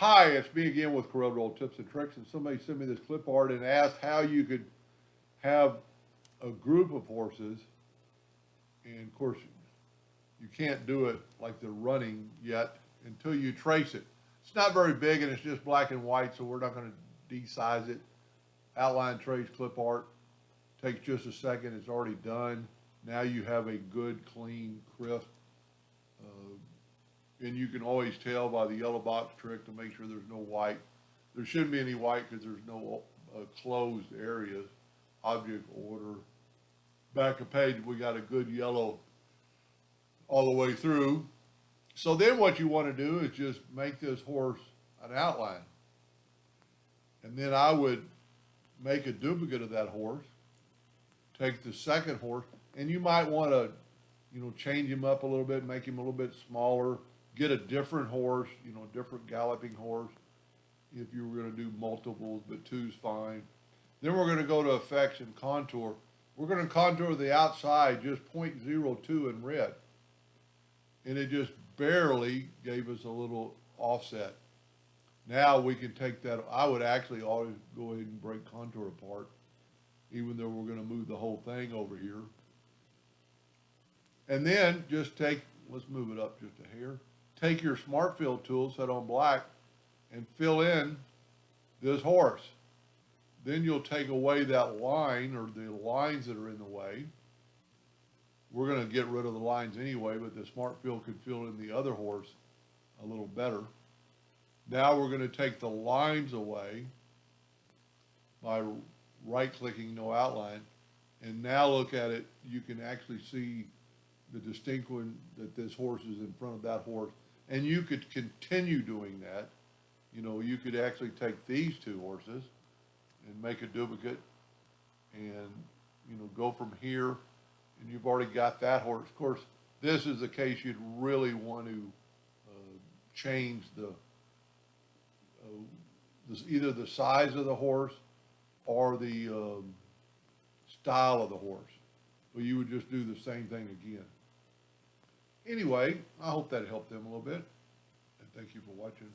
Hi, it's me again with Corel Tips and Tricks, and somebody sent me this clip art and asked how you could have a group of horses, and of course, you can't do it like they're running yet until you trace it. It's not very big and it's just black and white, so we're not going to de-size it. Outline trace clip art takes just a second, it's already done. Now you have a good, clean, crisp, and you can always tell by the yellow box trick to make sure there's no white. There shouldn't be any white because there's no closed areas. Object order. Back of page, we got a good yellow all the way through. So then what you want to do is just make this horse an outline. And then I would make a duplicate of that horse, take the second horse, and you might want to, change him up a little bit, make him a little bit smaller, get a different horse, different galloping horse if you were going to do multiples, but two's fine. Then we're going to go to effects and contour. We're going to contour the outside just 0.02 in red. And it just barely gave us a little offset. Now we can take that. I would actually always go ahead and break contour apart, even though we're going to move the whole thing over here. And then just let's move it up just a hair. Take your Smart Fill tool, set on black, and fill in this horse. Then you'll take away that line or the lines that are in the way. We're going to get rid of the lines anyway, but the Smart Fill could fill in the other horse a little better. Now we're going to take the lines away by right-clicking no outline. And now look at it, you can actually see the distinct one that this horse is in front of that horse. And you could continue doing that. You could actually take these two horses and make a duplicate and, go from here. And you've already got that horse. Of course, this is the case you'd really want to change either the size of the horse or the style of the horse. But you would just do the same thing again. Anyway, I hope that helped them a little bit. And thank you for watching.